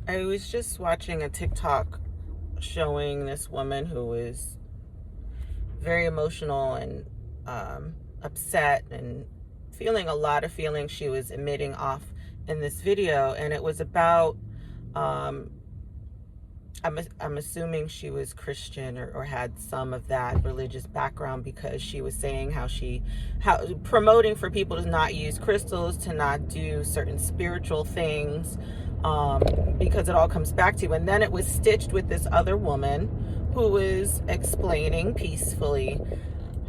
I was just watching a TikTok showing this woman who was very emotional and upset and feeling a lot of feelings she was emitting off in this video. And it was about, I'm assuming she was Christian or had some of that religious background, because she was saying how promoting for people to not use crystals, to not do certain spiritual things, because it all comes back to you. And then it was stitched with this other woman who was explaining peacefully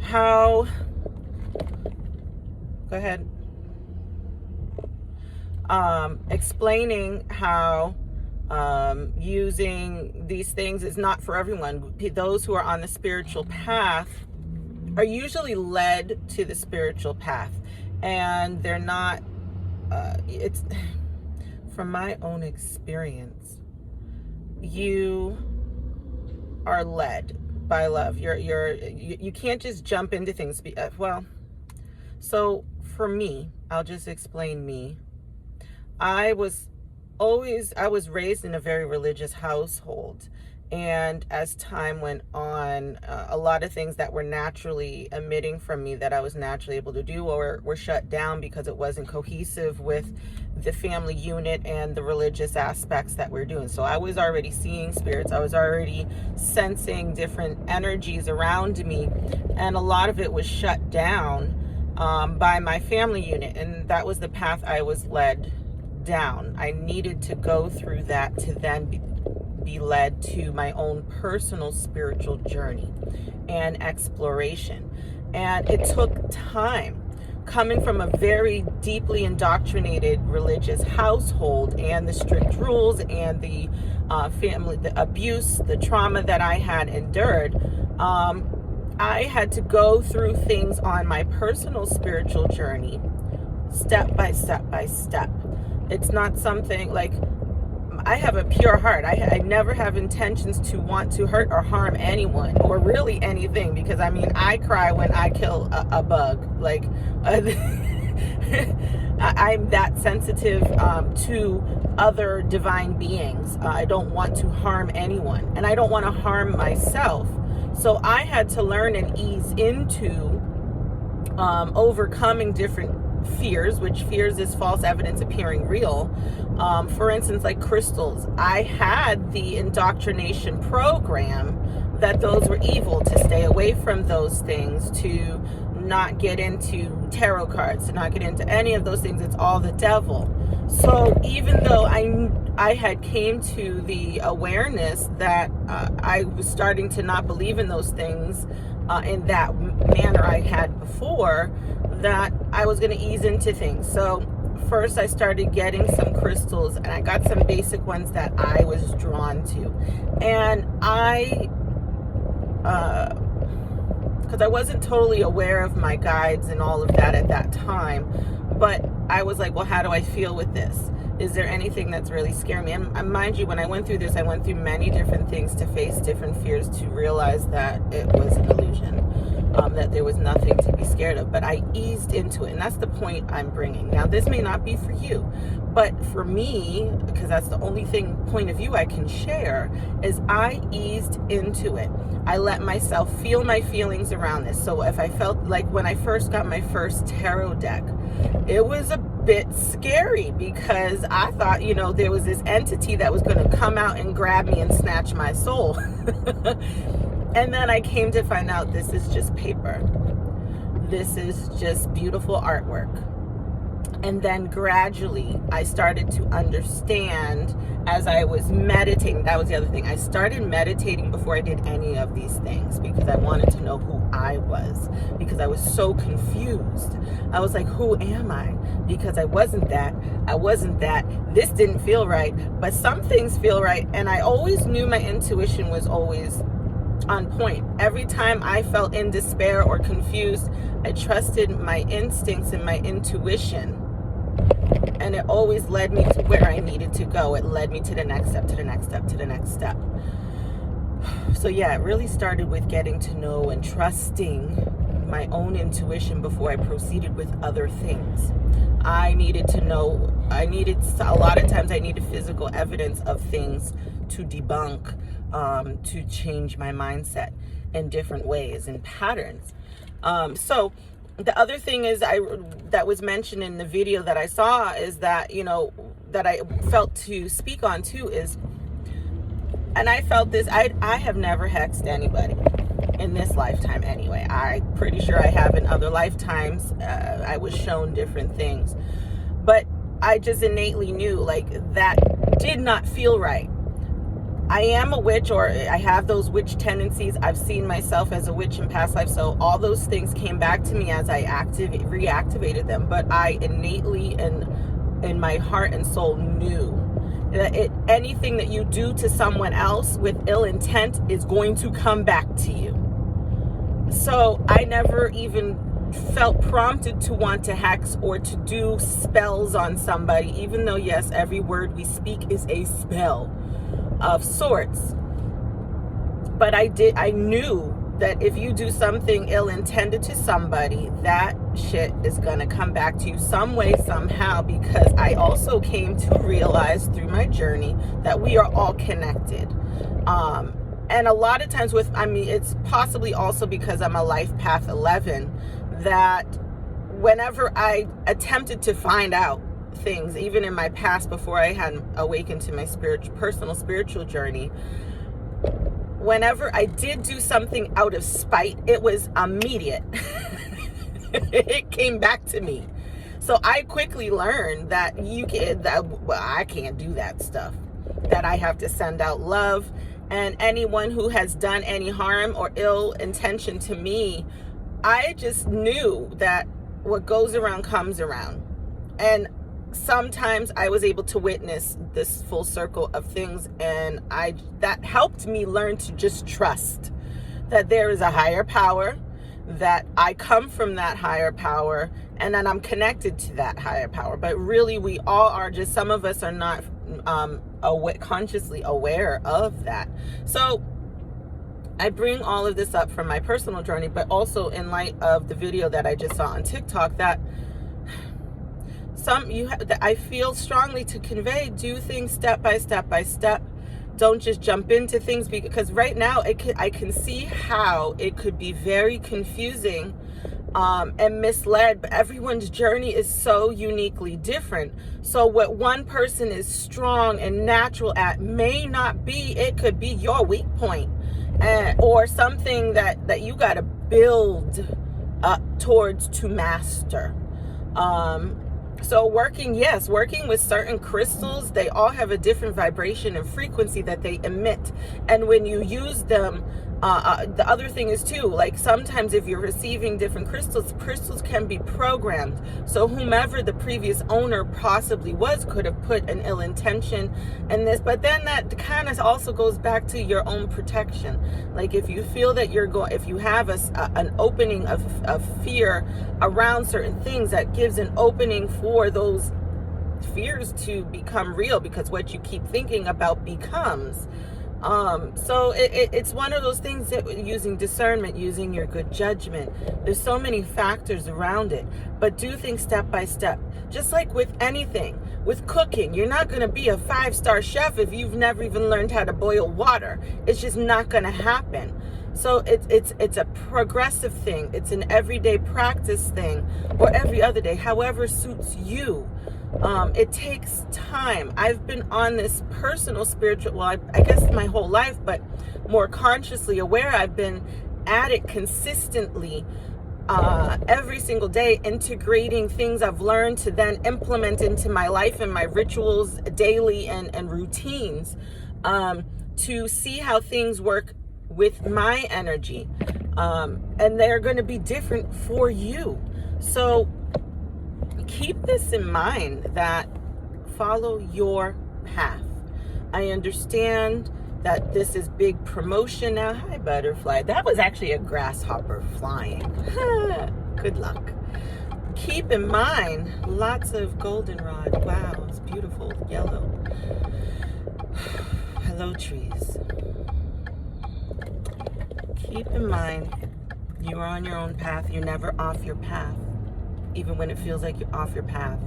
how, go ahead, explaining how using these things is not for everyone. Those who are on the spiritual path are usually led to the spiritual path, and they're not, it's from my own experience, you are led by love. You can't just jump into things. So for me, I'll just explain me. I was raised in a very religious household, and as time went on, a lot of things that were naturally emitting from me that I was naturally able to do were shut down because it wasn't cohesive with the family unit and the religious aspects that we're doing. So I was already seeing spirits. I was already sensing different energies around me, and a lot of it was shut down by my family unit, and that was the path I was led down. I needed to go through that to then be led to my own personal spiritual journey and exploration. And it took time, coming from a very deeply indoctrinated religious household, and the strict rules and the family, the abuse, the trauma that I had endured. I had to go through things on my personal spiritual journey, step by step by step. It's not something like, I have a pure heart. I never have intentions to want to hurt or harm anyone, or really anything, because I mean, I cry when I kill a bug. Like, I'm that sensitive to other divine beings. I don't want to harm anyone, and I don't want to harm myself. So I had to learn and ease into overcoming different fears, which fears is false evidence appearing real. For instance, like crystals, I had the indoctrination program that those were evil, to stay away from those things, to not get into tarot cards, to not get into any of those things. It's all the devil. So even though I had came to the awareness that I was starting to not believe in those things in that manner I had before, that I was going to ease into things. So first I started getting some crystals, and I got some basic ones that I was drawn to. And because I wasn't totally aware of my guides and all of that at that time, but I was like, well, how do I feel with this? Is there anything that's really scaring me? And mind you, when I went through this, I went through many different things to face different fears, to realize that it was an illusion, that there was nothing to be scared of. But I eased into it, and that's the point I'm bringing. Now, this may not be for you, but for me, because that's the only point of view I can share, is I eased into it. I let myself feel my feelings around this. So if I felt like, when I first got my first tarot deck, it was a bit scary, because I thought, there was this entity that was going to come out and grab me and snatch my soul. And then I came to find out this is just paper. This is just beautiful artwork. And then gradually I started to understand as I was meditating. That was the other thing. I started meditating before I did any of these things, because I wanted to know who I was, because I was so confused. I was like, who am I? Because I wasn't that. This didn't feel right, but some things feel right. And I always knew my intuition was always on point. Every time I felt in despair or confused, I trusted my instincts and my intuition, and it always led me to where I needed to go. It led me to the next step, to the next step, to the next step. So yeah, it really started with getting to know and trusting my own intuition before I proceeded with other things. I needed to know a lot of times I needed physical evidence of things to debunk, to change my mindset in different ways and patterns. So the other thing is that was mentioned in the video that I saw is that, that I felt to speak on too is, and I felt this, I have never hexed anybody in this lifetime anyway. I'm pretty sure I have in other lifetimes. I was shown different things, but I just innately knew like that did not feel right. I am a witch, or I have those witch tendencies. I've seen myself as a witch in past life. So all those things came back to me as I reactivated them. But I innately in my heart and soul knew that anything that you do to someone else with ill intent is going to come back to you. So I never even felt prompted to want to hex or to do spells on somebody, even though, yes, every word we speak is a spell of sorts. But I knew that if you do something ill-intended to somebody, that shit is gonna come back to you some way, somehow, because I also came to realize through my journey that we are all connected. And a lot of times it's possibly also because I'm a life path 11, that whenever I attempted to find out things, even in my past before I had awakened to my personal spiritual journey, whenever I did do something out of spite, it was immediate. It came back to me. So I quickly learned that I can't do that stuff, that I have to send out love, and anyone who has done any harm or ill intention to me, I just knew that what goes around comes around. And sometimes I was able to witness this full circle of things, and that helped me learn to just trust that there is a higher power, that I come from that higher power, and that I'm connected to that higher power. But really, we all are, just some of us are not consciously aware of that. So I bring all of this up from my personal journey, but also in light of the video that I just saw on TikTok, that I feel strongly to convey: do things step by step. Don't just jump into things, because right now I can see how it could be very confusing and misled. But everyone's journey is so uniquely different. So what one person is strong and natural at may not be. It could be your weak point, or something that you got to build up towards to master. So working with certain crystals, they all have a different vibration and frequency that they emit. And when you use them, the other thing is too, like sometimes if you're receiving different crystals can be programmed. So whomever the previous owner possibly was could have put an ill intention in this. But then that kind of also goes back to your own protection. Like if you feel that if you have an opening of fear around certain things, that gives an opening for those fears to become real, because what you keep thinking about becomes. So it's one of those things that using discernment, using your good judgment, there's so many factors around it, but do things step by step. Just like with anything, with cooking, you're not going to be a 5-star chef if you've never even learned how to boil water. It's just not going to happen. So it's a progressive thing. It's an everyday practice thing, or every other day, however suits you. It takes time. I've been on this personal spiritual, well, I guess my whole life, but more consciously aware. I've been at it consistently every single day, integrating things I've learned to then implement into my life and my rituals daily and routines, to see how things work with my energy. And they're going to be different for you. So keep this in mind, that follow your path. I understand that this is big promotion now. Hi, butterfly. That was actually a grasshopper flying. Good luck. Keep in mind, lots of goldenrod. Wow, it's beautiful. Yellow. Hello, trees. Keep in mind, you are on your own path. You're never off your path, even when it feels like you're off your path.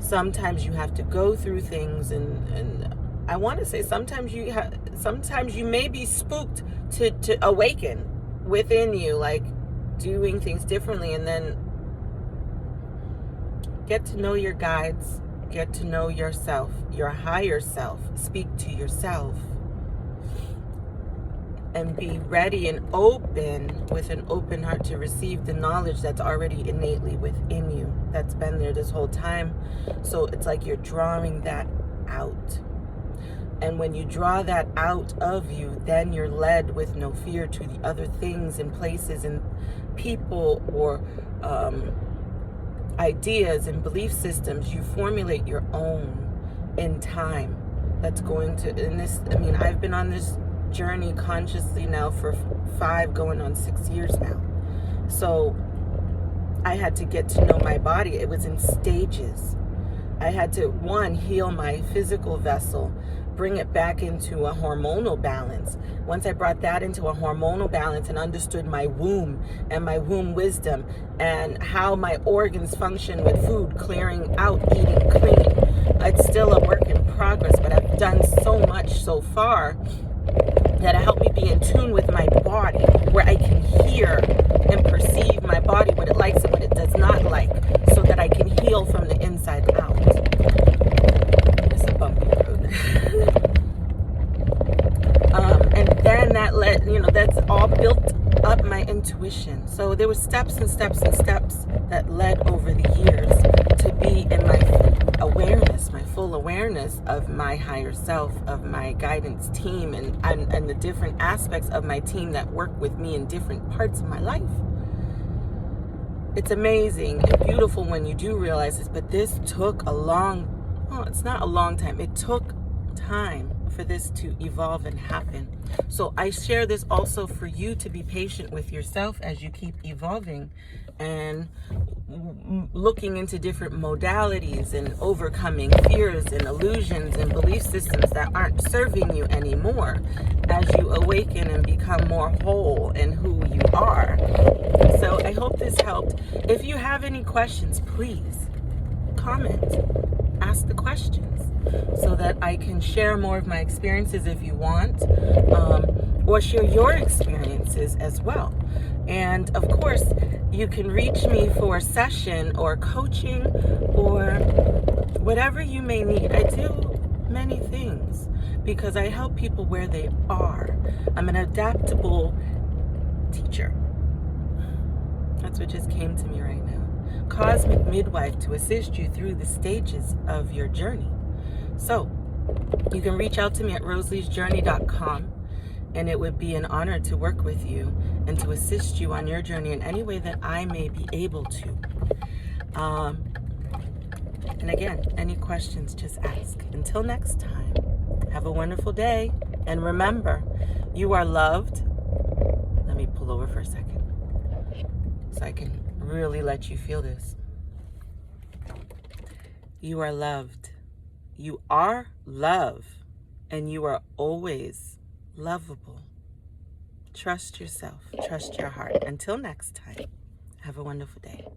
Sometimes you have to go through things, and I want to say sometimes you may be spooked to awaken within you, like doing things differently, and then get to know your guides, get to know yourself, your higher self, speak to yourself, and be ready and open with an open heart to receive the knowledge that's already innately within you, that's been there this whole time. So it's like you're drawing that out. And when you draw that out of you, then you're led with no fear to the other things and places and people or ideas and belief systems. You formulate your own in time. That's going to, in this, I mean, I've been on this journey consciously now for 5 going on 6 years now. So I had to get to know my body. It was in stages. I had to, one, heal my physical vessel, bring it back into a hormonal balance. Once I brought that into a hormonal balance and understood my womb and my womb wisdom and how my organs function with food, clearing out, eating clean. It's still a work in progress, but I've done so much so far that it helped me be in tune with my body, where I can hear and perceive my body, what it likes and what it does not like, so that I can heal from the inside out. It's a bumpy road. And then that that's all built up my intuition. So there were steps and steps and steps that led over the years to be in my awareness, my full awareness of my higher self, of my guidance team, and the different aspects of my team that work with me in different parts of my life. It's amazing and beautiful when you do realize this, but this took it's not a long time. It took time for this to evolve and happen. So I share this also for you to be patient with yourself as you keep evolving and looking into different modalities and overcoming fears and illusions and belief systems that aren't serving you anymore as you awaken and become more whole in who you are. So I hope this helped. If you have any questions, please comment, ask the questions so that I can share more of my experiences if you want, or share your experiences as well. And of course, you can reach me for a session or coaching or whatever you may need. I do many things because I help people where they are. I'm an adaptable teacher. That's what just came to me right now. Cosmic midwife to assist you through the stages of your journey. So you can reach out to me at rosaliesjourney.com, and it would be an honor to work with you and to assist you on your journey in any way that I may be able to. And again, any questions, just ask. Until next time, have a wonderful day. And remember, you are loved. Let me pull over for a second so I can really let you feel this. You are loved. You are love, and you are always lovable. Trust yourself. Trust your heart. Until next time, have a wonderful day.